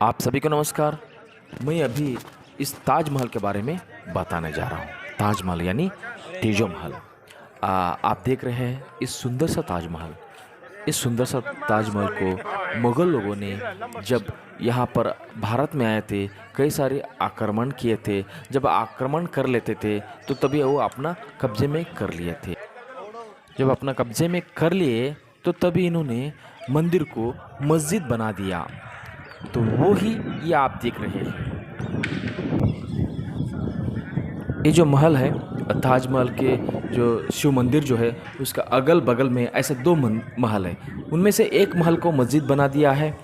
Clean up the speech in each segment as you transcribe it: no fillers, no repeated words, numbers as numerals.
आप सभी को नमस्कार। मैं अभी इस ताजमहल के बारे में बताने जा रहा हूँ। ताजमहल यानी तेजो महल। आप देख रहे हैं इस सुंदर सा ताजमहल। इस सुंदर सा ताजमहल को मुग़ल लोगों ने जब यहाँ पर भारत में आए थे, कई सारे आक्रमण किए थे। जब आक्रमण कर लेते थे तो तभी वो अपना कब्जे में कर लिए थे। जब अपना कब्जे में कर लिए तो तभी इन्होंने मंदिर को मस्जिद बना दिया। तो वो ही ये आप देख रहे हैं। ये जो महल है, ताजमहल के जो शिव मंदिर जो है उसका अगल बगल में ऐसे दो महल है। उनमें से एक महल को मस्जिद बना दिया है,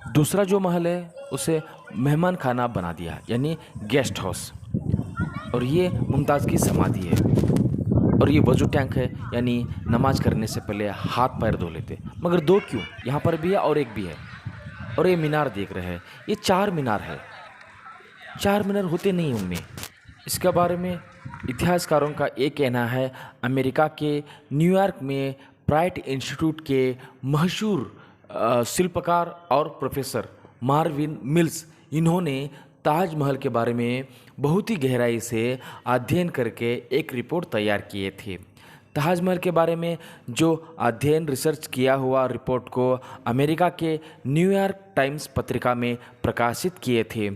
दूसरा जो महल है उसे मेहमान खाना बना दिया यानी गेस्ट हाउस। और ये मुमताज़ की समाधि है। और ये वजू टैंक है यानी नमाज करने से पहले हाथ पैर धो लेते। मगर दो क्यों, यहाँ पर भी है और एक भी है। और ये मीनार देख रहे हैं, ये 4 मीनार है। 4 मीनार होते नहीं उनमें। इसके बारे में इतिहासकारों का ये कहना है, अमेरिका के न्यूयॉर्क में प्राइट इंस्टीट्यूट के मशहूर शिल्पकार और प्रोफेसर मार्विन मिल्स, इन्होंने ताजमहल के बारे में बहुत ही गहराई से अध्ययन करके एक रिपोर्ट तैयार किए थे। ताजमहल के बारे में जो अध्ययन रिसर्च किया हुआ रिपोर्ट को अमेरिका के न्यूयॉर्क टाइम्स पत्रिका में प्रकाशित किए थे।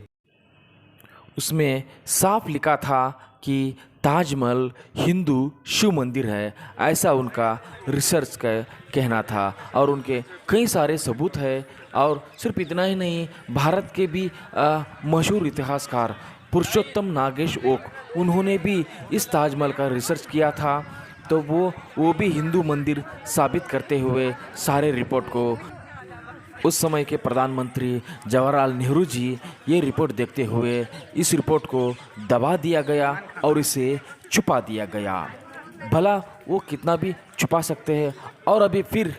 उसमें साफ लिखा था कि ताजमहल हिंदू शिव मंदिर है, ऐसा उनका रिसर्च का कहना था। और उनके कई सारे सबूत है। और सिर्फ इतना ही नहीं, भारत के भी मशहूर इतिहासकार पुरुषोत्तम नागेश ओक, उन्होंने भी इस ताजमहल का रिसर्च किया था। तो वो भी हिंदू मंदिर साबित करते हुए सारे रिपोर्ट को, उस समय के प्रधानमंत्री जवाहरलाल नेहरू जी ये रिपोर्ट देखते हुए इस रिपोर्ट को दबा दिया गया और इसे छुपा दिया गया। भला वो कितना भी छुपा सकते हैं। और अभी फिर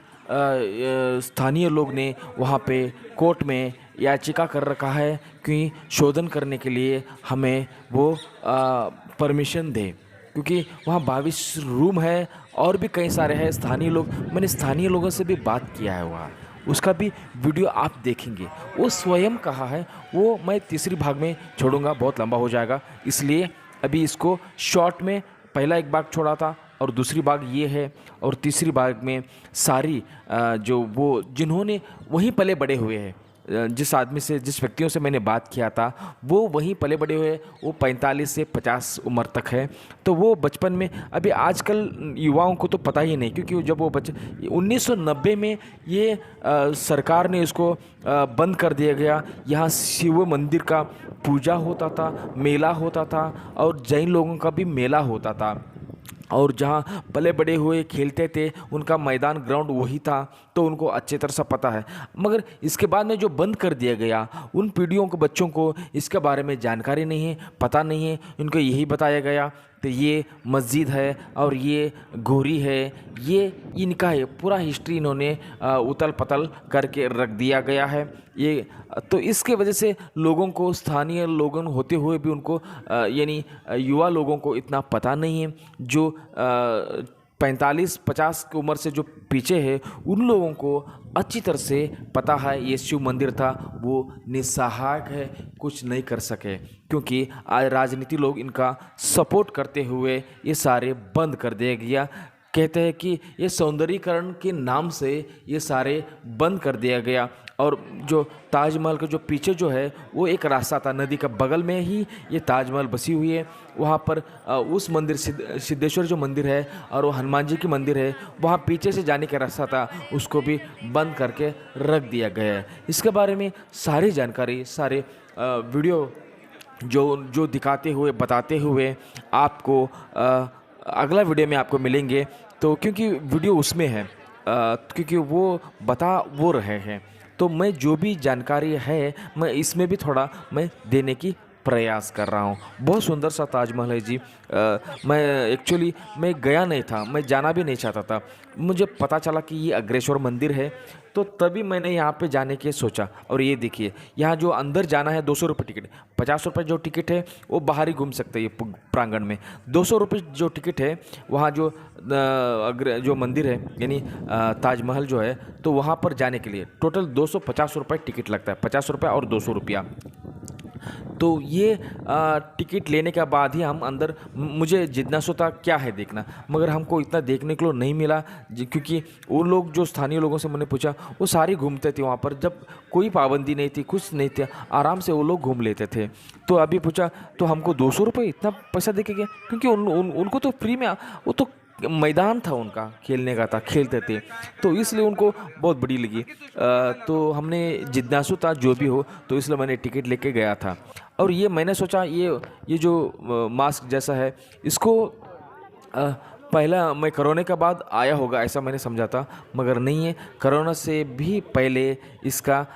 स्थानीय लोग ने वहाँ पे कोर्ट में याचिका कर रखा है कि शोधन करने के लिए हमें वो परमिशन दे, क्योंकि वहाँ 22 रूम है और भी कई सारे हैं। मैंने स्थानीय लोगों से भी बात किया है वहाँ, उसका भी वीडियो आप देखेंगे। वो स्वयं कहा है, वो मैं तीसरी भाग में छोड़ूंगा, बहुत लंबा हो जाएगा, इसलिए अभी इसको शॉर्ट में पहला एक भाग छोड़ा था और दूसरी भाग ये है। और तीसरी भाग में सारी जो वो जिन्होंने वहीं पले बड़े हुए हैं, जिस व्यक्तियों से मैंने बात किया था वो वहीं पले बड़े हुए, वो 45 से 50 उम्र तक है। तो वो बचपन में, अभी आजकल युवाओं को तो पता ही नहीं, क्योंकि जब वो बच्चे 1990 में ये सरकार ने इसको बंद कर दिया गया। यहाँ शिव मंदिर का पूजा होता था, मेला होता था और जैन लोगों का भी मेला होता था। और जहाँ पले बड़े हुए खेलते थे उनका मैदान ग्राउंड वही था, तो उनको अच्छे तरह से पता है। मगर इसके बाद में जो बंद कर दिया गया, उन पीढ़ियों के बच्चों को इसके बारे में जानकारी नहीं है, पता नहीं है। उनको यही बताया गया तो ये मस्जिद है और ये गोरी है, ये इनका है। पूरा हिस्ट्री इन्होंने उतल पतल करके रख दिया गया है। ये तो इसके वजह से लोगों को, स्थानीय लोगों होते हुए भी उनको यानी युवा लोगों को इतना पता नहीं है। जो 45-50 की उम्र से जो पीछे है उन लोगों को अच्छी तरह से पता है ये शिव मंदिर था, वो निस्सहायक है, कुछ नहीं कर सके, क्योंकि आज राजनीति लोग इनका सपोर्ट करते हुए ये सारे बंद कर दिया गया। कहते हैं कि ये सौंदर्यीकरण के नाम से ये सारे बंद कर दिया गया। और जो ताजमहल के जो पीछे जो है वो एक रास्ता था, नदी का बगल में ही ये ताजमहल बसी हुई है। वहाँ पर उस मंदिर सिद्धेश्वर जो मंदिर है और वो हनुमान जी की मंदिर है, वहाँ पीछे से जाने का रास्ता था, उसको भी बंद करके रख दिया गया है। इसके बारे में सारी जानकारी, सारे वीडियो जो दिखाते हुए, बताते हुए आपको अगला वीडियो में आपको मिलेंगे। तो क्योंकि वीडियो उसमें है, क्योंकि वो बता रहे हैं, तो मैं जो भी जानकारी है मैं इसमें भी थोड़ा मैं देने की प्रयास कर रहा हूँ। बहुत सुंदर सा ताजमहल है जी। मैं एक्चुअली मैं गया नहीं था, मैं जाना भी नहीं चाहता था। मुझे पता चला कि ये अग्रेश्वर मंदिर है, तो तभी मैंने यहाँ पे जाने की सोचा। और ये देखिए, यहाँ जो अंदर जाना है 200 रुपये टिकट। 50 रुपये जो टिकट है वो बाहर ही घूम सकते हैं ये प्रांगण में। 200 रुपये जो टिकट है, वहाँ जो जो मंदिर है यानी ताजमहल जो है, तो वहाँ पर जाने के लिए टोटल 250 रुपये टिकट लगता है। 50 रुपये और 200 रुपया। तो ये टिकट लेने के बाद ही हम अंदर, मुझे जिज्ञासा था क्या है देखना, मगर हमको इतना देखने को नहीं मिला क्योंकि वो लोग जो स्थानीय लोगों से मैंने पूछा, वो सारे घूमते थे वहाँ पर। जब कोई पाबंदी नहीं थी, कुछ नहीं था, आराम से वो लोग घूम लेते थे। तो अभी पूछा तो हमको 200 रुपये इतना पैसा दे के गया, क्योंकि उनको तो फ्री में, वो तो मैदान था उनका, खेलने का था, खेलते थे, तो इसलिए उनको बहुत बड़ी लगी। तो हमने जिज्ञासु था जो भी हो, तो इसलिए मैंने टिकट लेके गया था। और ये मैंने सोचा ये जो मास्क जैसा है, इसको पहला मैं कोरोना के बाद आया होगा ऐसा मैंने समझा था, मगर नहीं है। कोरोना से भी पहले इसका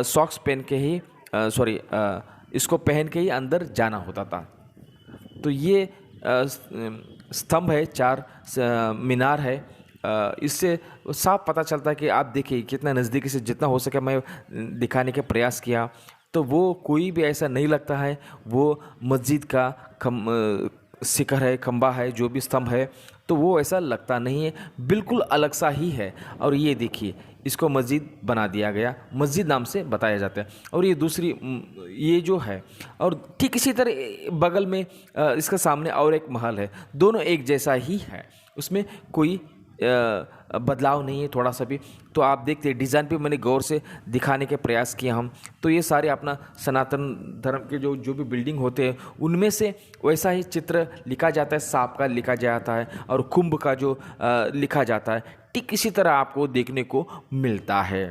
सॉक्स पहन के ही सॉरी इसको पहन के ही अंदर जाना होता था। तो ये स्तंभ है, चार मीनार है। इससे साफ पता चलता है कि आप देखिए कितना नज़दीकी से, जितना हो सके मैं दिखाने के प्रयास किया, तो वो कोई भी ऐसा नहीं लगता है वो मस्जिद का शिखर है, खंबा है, जो भी स्तंभ है, तो वो ऐसा लगता नहीं है, बिल्कुल अलग सा ही है। और ये देखिए, इसको मस्जिद बना दिया गया, मस्जिद नाम से बताया जाता है। और ये दूसरी ये जो है, और ठीक इसी तरह बगल में इसका सामने और एक महल है, दोनों एक जैसा ही है, उसमें कोई बदलाव नहीं है थोड़ा सा भी। तो आप देखते हैं डिज़ाइन पे मैंने गौर से दिखाने के प्रयास किया हम। तो ये सारे अपना सनातन धर्म के जो भी बिल्डिंग होते हैं, उनमें से वैसा ही चित्र लिखा जाता है, सांप का लिखा जाता है और कुंभ का जो लिखा जाता है, ठीक इसी तरह आपको देखने को मिलता है।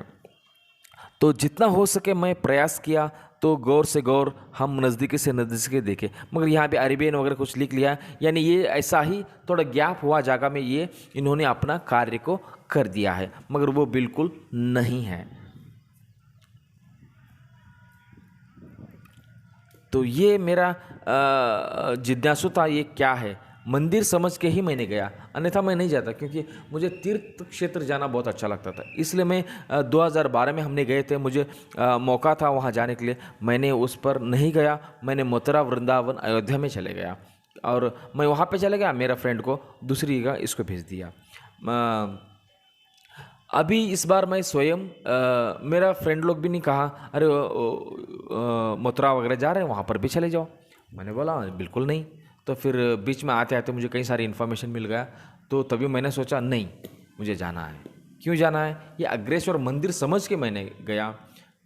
तो जितना हो सके मैं प्रयास किया, तो गौर से गौर हम नज़दीकी से नज़दीकी देखे, मगर यहाँ पे अरेबियन वगैरह कुछ लिख लिया, यानी ये ऐसा ही थोड़ा गैप हुआ जगह में ये इन्होंने अपना कार्य को कर दिया है, मगर वो बिल्कुल नहीं है। तो ये मेरा जिज्ञासु था, ये क्या है, मंदिर समझ के ही मैंने गया, अन्यथा मैं नहीं जाता, क्योंकि मुझे तीर्थ क्षेत्र जाना बहुत अच्छा लगता था। इसलिए मैं 2012 में हमने गए थे, मुझे मौका था वहाँ जाने के लिए, मैंने उस पर नहीं गया। मैंने मथुरा, वृंदावन, अयोध्या में चले गया, और मैं वहाँ पे चले गया, मेरा फ्रेंड को दूसरी जगह इसको भेज दिया। अभी इस बार मैं स्वयं, मेरा फ्रेंड लोग भी नहीं कहा अरे मथुरा वगैरह जा रहे हैं, वहाँ पर भी चले जाओ। मैंने बोला बिल्कुल नहीं। तो फिर बीच में आते आते मुझे कई सारी इन्फॉर्मेशन मिल गया, तो तभी मैंने सोचा नहीं, मुझे जाना है। क्यों जाना है, ये अग्रेश्वर मंदिर समझ के मैंने गया।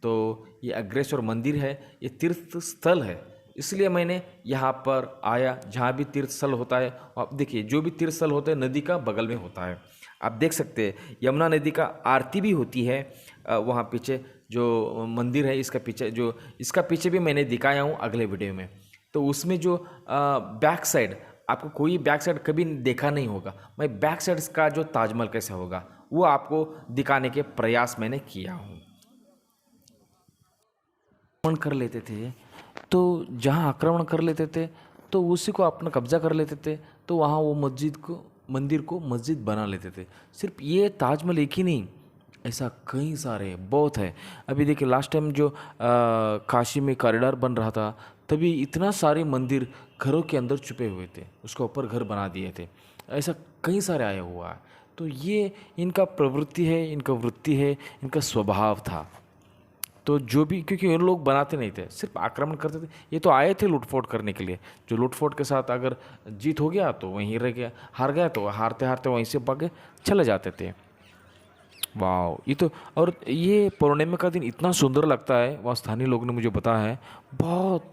तो ये अग्रेश्वर मंदिर है, ये तीर्थ स्थल है, इसलिए मैंने यहाँ पर आया। जहाँ भी तीर्थ स्थल होता है, आप देखिए जो भी तीर्थ स्थल होते हैं नदी का बगल में होता है। आप देख सकते हैं यमुना नदी का आरती भी होती है वहाँ पीछे जो मंदिर है, इसका पीछे जो, इसका पीछे भी मैंने दिखाया हूँ अगले वीडियो में। तो उसमें जो बैक साइड, आपको कोई बैक साइड कभी देखा नहीं होगा, मैं बैक साइड का जो ताजमहल कैसा होगा वो आपको दिखाने के प्रयास मैंने किया हूँ। आक्रमण कर लेते थे, तो जहाँ आक्रमण कर लेते थे तो उसी को अपना कब्जा कर लेते थे, तो वहाँ वो मंदिर को मस्जिद बना लेते थे। सिर्फ ये ताजमहल एक ही नहीं, ऐसा कई सारे बहुत है। अभी देखिए लास्ट टाइम जो काशी में कॉरिडोर बन रहा था, तभी इतना सारे मंदिर घरों के अंदर छुपे हुए थे, उसके ऊपर घर बना दिए थे। ऐसा कई सारे आया हुआ है। तो ये इनका प्रवृत्ति है, इनका वृत्ति है, इनका स्वभाव था। तो जो भी, क्योंकि उन लोग बनाते नहीं थे, सिर्फ आक्रमण करते थे। ये तो आए थे लूटफोट करने के लिए, जो लूटफोट के साथ अगर जीत हो गया तो वहीं रह गया, हार गया तो हारते हारते वहीं से भागे चले जाते थे। वाह, ये तो, और ये पूर्णिमा का दिन इतना सुंदर लगता है, वहाँ स्थानीय लोगों ने मुझे बताया है, बहुत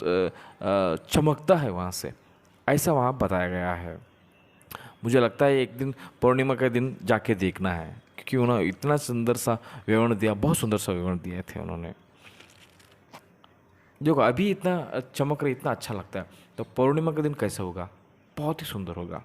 चमकता है वहाँ से, ऐसा वहाँ बताया गया है। मुझे लगता है एक दिन पूर्णिमा का दिन जाके देखना है, क्योंकि उन्होंने इतना सुंदर सा विवरण दिया, बहुत सुंदर सा विवरण दिए थे उन्होंने। देखो अभी इतना चमक रहा, इतना अच्छा लगता है, तो पूर्णिमा का दिन कैसा होगा, बहुत ही सुंदर होगा।